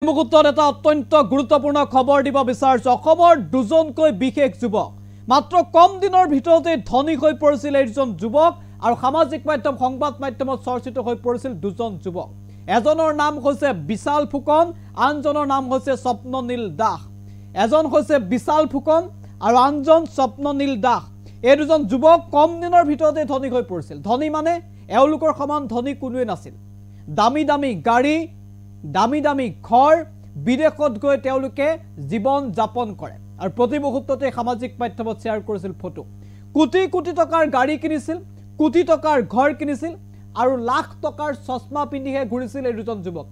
মুহূৰ্তত এটা অত্যন্ত গুৰুত্বপূৰ্ণ খবৰ দিব বিচাৰিছো অসমৰ দুজনকৈ বিশেষ যুৱক মাত্ৰ কম দিনৰ ভিতৰতে ধনী হৈ পৰিছিল এই দুজন যুৱক আৰু সামাজিক মাধ্যম সংবাদ মাধ্যমত চৰ্চিত হৈ পৰিছিল দুজন যুৱক এজনৰ নাম হৈছে বিশাল ফুকন আনজনৰ নাম হৈছে স্বপ্ননীল দাস এজন হৈছে বিশাল ফুকন আৰু আনজন স্বপ্ননীল দাস এই দুজন যুৱক কম দিনৰ ভিতৰতে ধনী হৈ পৰিছিল ধনী মানে এওঁলোকৰ সমান ধনী কোনোৱে নাছিল দামী দামী গাড়ী দামী দামী ঘৰ বিদেশত গৈ তেওঁলোকে জীৱন যাপন কৰে আৰু প্ৰতি মুহূৰ্ততে সামাজিক মাধ্যমত শ্বেয়াৰ কৰিছিল ফটো কোটি কোটি টকাৰ গাড়ী কিনিছিল কোটি টকাৰ ঘৰ কিনিছিল আৰু লাখ টকাৰ চশমা পিন্ধিহে ঘূৰিছিল এই দুজন যুৱক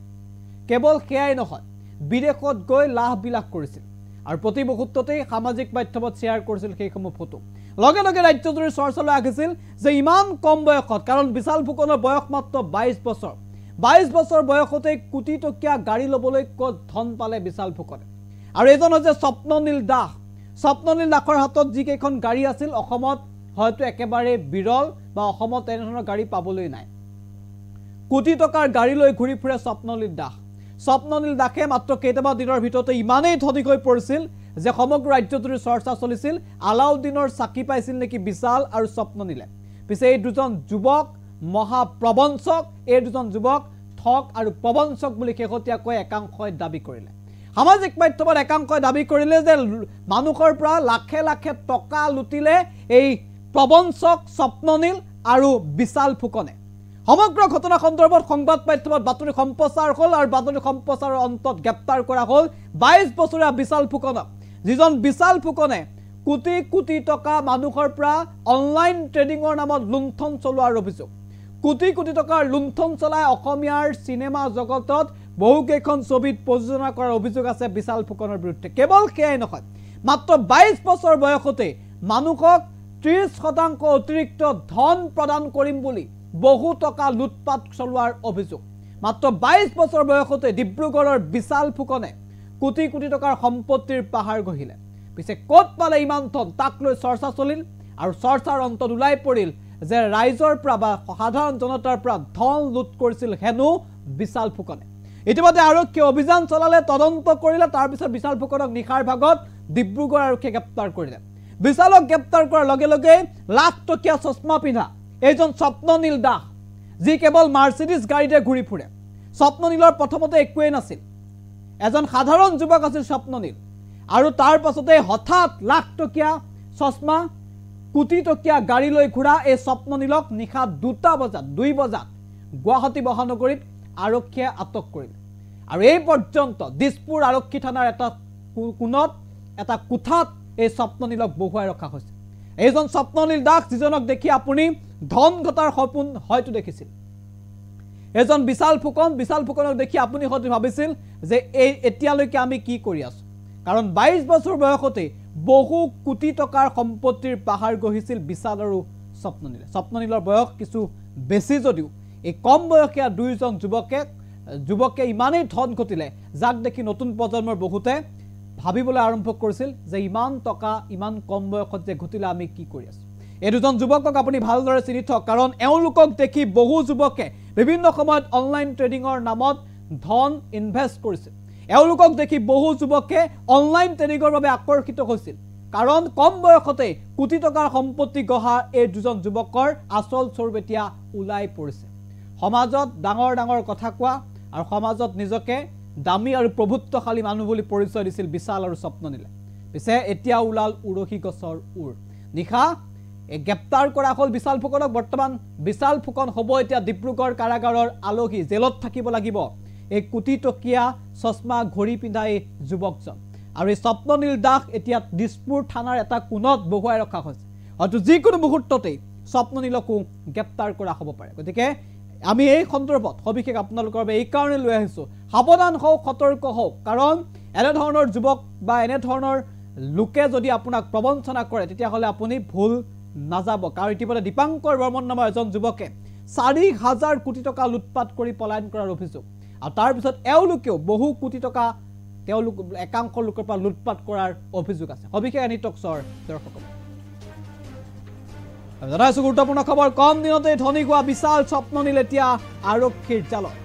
কেৱল সেয়াই নহয় বিদেশত গৈ লাভ বিলাস কৰিছিল আৰু প্ৰতি মুহূৰ্ততে সামাজিক মাধ্যমত শ্বেয়াৰ কৰিছিল সেইসমূহ ফটো লগে লগে ৰাজ্যজুৰি চৰ্চালৈ আহিছিল যে ইমান কম বয়সত কাৰণ বিশাল ফুকনৰ বয়স মাত্ৰ 22 বছৰ 22 বছৰ বয়সতে কোটি টকীয়া গাড়ী লবলৈ কত ধন পালে বিশাল ফুকনে আৰু এজন হৈছে স্বপ্ননীল দাসৰ হাতত যি কেইখন গাড়ী আছিল অসমত হয়তো একেবাৰে বিৰল বা অসমত এনে ধৰণৰ গাড়ী পাবলৈ নাই কোটি টকাৰ গাড়ী লৈ ঘূৰি ফুৰে স্বপ্ননীল দাসে মাত্ৰ কেইটামান দিনৰ ভিতৰতে ইমানেই ধনী হৈ পৰিছিল যে সমগ্ৰ ৰাজ্যজুৰি চৰ্চা চলিছিল আলাউদ্দিনৰ চাকি পাইছিল নেকি বিশাল আৰু স্বপ্ননীলে পিছে এই দুজন যুৱক মহাপ্ৰবঞ্চক এই দুজন যুৱক ঠক আৰু প্ৰবঞ্চক বুলি শেহতীয়াকৈ একাংশই দাবী কৰিলে সামাজিক মাধ্যমত একাংশই দাবী কৰিলে যে মানুহৰ পৰা লাখে লাখে টকা লুটিলে এই প্ৰবঞ্চক স্বপ্ননীল আৰু বিশাল ফুকনে সমগ্ৰ ঘটনা সন্দৰ্ভত সংবাদ মাধ্যমত বাতৰি সম্প্ৰচাৰ হ'ল আৰু বাতৰি সম্প্ৰচাৰৰ অন্তত গ্ৰেপ্তাৰ কৰা হ'ল 22 বছৰীয়া বিশাল ফুকনক যিজন বিশাল ফুকনে কোটি কোটি টকা মানুহৰ পৰা অনলাইন ট্ৰেডিংৰ নামত লুণ্ঠন চলোৱাৰ অভিযোগ কোটি কোটি টকাৰ লুণ্ঠন চলাই অসমীয়াৰ সিনেমা জগতত বহু কেইখন ছবিত প্ৰযোজনা কৰাৰ অভিযোগ আছে বিশাল ফুকনৰ বিৰুদ্ধে কেৱল সেয়াই নহয় মাত্ৰ 22 বছৰ বয়সতে মানুহক 30% অতিৰিক্ত ধন প্ৰদান কৰিম বুলি বহু টকা লুটপাট চলোৱাৰ অভিযোগ মাত্ৰ 22 বছৰ বয়সতে ডিব্ৰুগড়ৰ বিশাল ফুকনে কোটি কোটি টকাৰ সম্পত্তিৰ পাহাৰ গহিলে পিছে ক'ত পালে ইমান ধন তাক লৈ চৰ্চা চলিল আৰু চৰ্চাৰ অন্তত ওলাই পৰিল যে ৰাইজৰ পৰা বা সাধাৰণ জনতাৰ পৰা ধন লুট কৰিছিল হেনো বিশাল ফুকনে ইতিমধ্যে আৰক্ষী অভিযান চলালে তদন্ত কৰিলে তাৰ পিছত বিশাল ফুকনক নিখাৰ ভাগত ডিব্ৰুগড় আৰক্ষীয়ে গ্ৰেপ্তাৰ কৰিলে বিশালক গ্ৰেপ্তাৰ কৰাৰ লগে লগে লাখ টকীয়া চশমা পিন্ধা এইজন স্বপ্ননীল দাস যি কেৱল মাৰ্চিডিজ গাড়ীতে ঘূৰি ফুৰে স্বপ্ননীলৰ প্ৰথমতে একোৱেই নাছিল এজন সাধাৰণ যুৱক আছিল স্বপ্ননীল আৰু তাৰ পাছতে হঠাৎ লাখ টকীয়া চশমা কোটি টকীয়া গাড়ী লৈ ঘূৰা এই স্বপ্ননীলক নিশা 2 বজাত গুৱাহাটী মহানগৰীত আৰক্ষীয়ে আটক কৰিলে আৰু এই পৰ্যন্ত দিছপুৰ আৰক্ষী থানাৰ এটা কোণত এটা কোঠাত এই স্বপ্ননীলক বহুৱাই ৰখা হৈছে এইজন স্বপ্ননীল দাস যিজনক দেখি আপুনি ধন ঘটাৰ সপোন হয়তো দেখিছিল এজন বিশাল ফুকনক দেখি আপুনি হয়তো ভাবিছিল যে এই এতিয়ালৈকে আমি কি কৰি আছো কাৰণ 22 বছৰ বয়সতে বহু কোটি টকাৰ সম্পত্তিৰ পাহাৰ গহিছিল বিশাল আৰু স্বপ্ননীলৰ বয়স কিছু বেছি যদিও এই কম বয়সীয়া দুইজন যুৱকে ইমানেই ধন ঘটিলে যাক দেখি নতুন প্ৰজন্মৰ বহুতে ভাবিবলৈ আৰম্ভ কৰিছিল যে ইমান টকা ইমান কম বয়সত যে ঘটিলে আমি কি কৰি আছো এই দুজন যুৱকক আপুনি ভালদৰে চিনি থওক কাৰণ এওঁলোকক দেখি বহু যুৱকে বিভিন্ন সময়ত অনলাইন ট্ৰেডিংৰ নামত ধন ইনভেষ্ট কৰিছিল এওঁলোকক দেখি বহু যুৱকে অনলাইন ট্ৰেডিংৰ বাবে আকৰ্ষিত হৈছিল কাৰণ কম বয়সতে কোটি টকাৰ সম্পত্তি গঢ়া এই দুজন যুৱকৰ আচল স্বৰূপ এতিয়া ওলাই পৰিছে সমাজত ডাঙৰ ডাঙৰ কথা কোৱা আৰু সমাজত নিজকে দামী আৰু প্ৰভুত্বশালী মানুহ বুলি পৰিচয় দিছিল বিশাল আৰু স্বপ্ননীলে পিছে এতিয়া ওলাল উৰহি গছৰ উৰ নিশা গ্ৰেপ্তাৰ কৰা হ'ল বিশাল ফুকনক বৰ্তমান বিশাল ফুকন হ'ব এতিয়া ডিব্ৰুগড় কাৰাগাৰৰ আলহী জেলত থাকিব লাগিব এই কোটি টকীয়া চশমা ঘড়ী পিন্ধা এই যুৱকজন আৰু এই স্বপ্ননীল দাস এতিয়া দিছপুৰ থানাৰ এটা কোণত বহুৱাই ৰখা হৈছে হয়তো যিকোনো মুহূৰ্ততেই স্বপ্ননীলকো গ্ৰেপ্তাৰ কৰা হ'ব পাৰে গতিকে আমি এই সন্দৰ্ভত সবিশেষ আপোনালোকৰ বাবে এই কাৰণে লৈ আহিছো সাৱধান হওক সতৰ্ক হওক কাৰণ এনে ধৰণৰ যুৱক বা এনে ধৰণৰ লোকে যদি আপোনাক প্ৰবঞ্চনা কৰে তেতিয়াহ'লে আপুনি ভুল নাযাব কাৰণ ইতিমধ্যে দীপাংকৰ বৰ্মন নামৰ এজন যুৱকে 4,000 কোটি টকা লুটপাট কৰি পলায়ন কৰাৰ অভিযোগ আৰু তাৰ পিছত এওঁলোকেও বহু কোটি টকা তেওঁলোক একাংশ লোকৰ পৰা লুটপাট কৰাৰ অভিযোগ আছে সবিশেষ আনি টকছৰ দৰ্শকক জানাইছো গুৰুত্বপূৰ্ণ খবৰ কম দিনতে ধনী হোৱা বিশাল স্বপ্ননীল এতিয়া আৰক্ষীৰ জালত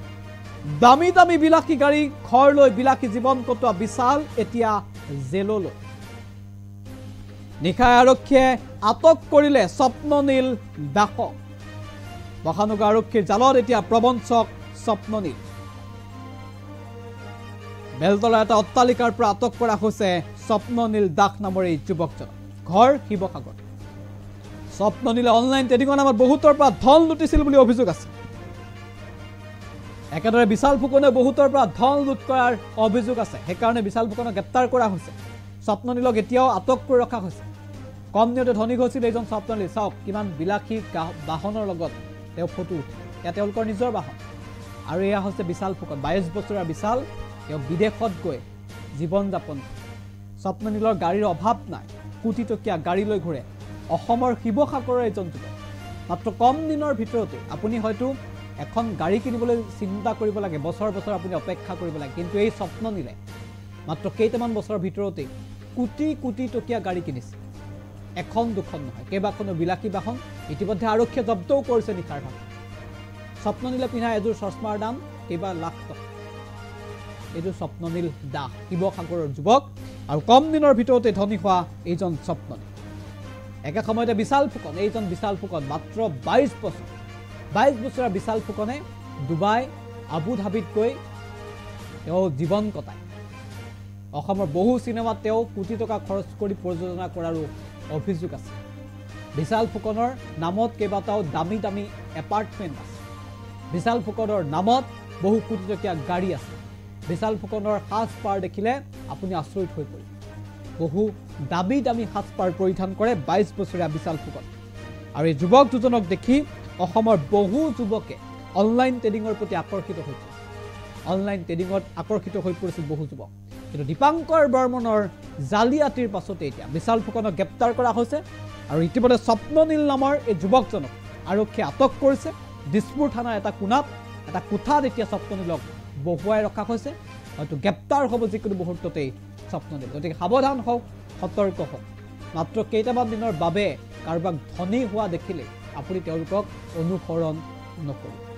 দামী দামী বিলাসী গাড়ী ঘৰ লৈ বিলাসী জীৱন কটোৱা বিশাল এতিয়া জেললৈ নিশাই আৰক্ষীয়ে আটক কৰিলে স্বপ্ননীল দাসক মহানগৰ আৰক্ষীৰ জালত এতিয়া প্ৰবঞ্চক স্বপ্ননীল বেলতলা এটা অট্টালিকাৰ পৰা আটক কৰা হৈছে স্বপ্ননীল দাস নামৰ এই যুৱকজন ঘৰ শিৱসাগৰ স্বপ্ননীলে অনলাইন ট্ৰেডিঙৰ নামত বহুতৰ পৰা ধন লুটিছিল বুলি অভিযোগ আছে একেদৰে বিশাল ফুকনে বহুতৰ পৰা ধন লুট কৰাৰ অভিযোগ আছে সেইকাৰণে বিশাল ফুকনক গ্ৰেপ্তাৰ কৰা হৈছে স্বপ্ননীলক এতিয়াও আটক কৰি ৰখা হৈছে কম দিনতে ধনী হৈছিল এইজন স্বপ্ননীল চাওক কিমান বিলাসী বাহনৰ লগত তেওঁ ফটো উঠে এয়া তেওঁলোকৰ নিজৰ বাহন আৰু এয়া হৈছে বিশাল ফুকন 22 বছৰীয়া বিশাল তেওঁ বিদেশত গৈ জীৱন যাপন স্বপ্ননীলৰ গাড়ীৰ অভাৱ নাই কোটি টকীয়া গাড়ী লৈ ঘূৰে অসমৰ শিৱসাগৰৰ এজন যুৱক মাত্ৰ কম দিনৰ ভিতৰতে আপুনি হয়তো এখন গাড়ী কিনিবলৈ চিন্তা কৰিব লাগে বছৰ বছৰ আপুনি অপেক্ষা কৰিব লাগে কিন্তু এই স্বপ্ননীলে মাত্ৰ কেইটামান বছৰৰ ভিতৰতে কোটি কোটি টকীয়া গাড়ী কিনিছে এখন দুখন নহয় কেইবাখনো বিলাসী বাহন ইতিমধ্যে আৰক্ষীয়ে জব্দও কৰিছে নিশাৰ ভাগত স্বপ্ননীলে পিন্ধা এযোৰ চশমাৰ দাম কেইবা লাখ টকা এইযোৰ স্বপ্ননীল দাস শিৱসাগৰৰ যুৱক আৰু কম দিনৰ ভিতৰতে ধনী হোৱা এইজন স্বপ্ননীল একে সময়তে বিশাল ফুকন এইজন বিশাল ফুকন মাত্ৰ 22 বছৰীয়া বিশাল ফুকনে ডুবাই আবু ধাবিত গৈ তেওঁ জীৱন কটায় অসমৰ বহু চিনেমাত তেওঁ কোটি টকা খৰচ কৰি প্ৰযোজনা কৰাৰো অভিযোগ আছে বিশাল ফুকনৰ নামত কেইবাটাও দামী দামী এপাৰ্টমেণ্ট আছে বিশাল ফুকনৰ নামত বহু কোটি টকীয়া গাড়ী আছে বিশাল ফুকনৰ সাজপাৰ দেখিলে আপুনি আচৰিত হৈ পৰিব বহু দামী দামী সাজপাৰ পৰিধান কৰে 22 বছৰীয়া বিশাল ফুকন আৰু এই যুৱক দুজনক দেখি অসমৰ বহু যুৱকে অনলাইন ট্ৰেডিঙৰ প্ৰতি আকৰ্ষিত হৈ পৰিছে অনলাইন ট্ৰেডিঙত আকৰ্ষিত হৈ পৰিছিল বহু যুৱক কিন্তু দীপাংকৰ বৰ্মনৰ জালিয়াতিৰ পাছতে এতিয়া বিশাল ফুকনক গ্ৰেপ্তাৰ কৰা হৈছে আৰু ইতিমধ্যে স্বপ্ননীল নামৰ এই যুৱকজনক আৰক্ষীয়ে আটক কৰিছে দিছপুৰ থানাৰ এটা কোঠাত এতিয়া স্বপ্ননীলক বহুৱাই ৰখা হৈছে হয়তো গ্ৰেপ্তাৰ হ'ব যিকোনো মুহূৰ্ততেই স্বপ্ননীল গতিকে সাৱধান হওক সতৰ্ক হওক মাত্ৰ কেইটামান দিনৰ বাবে কাৰোবাক ধনী হোৱা দেখিলে আপুনি তেওঁলোকক অনুসৰণ নকৰিব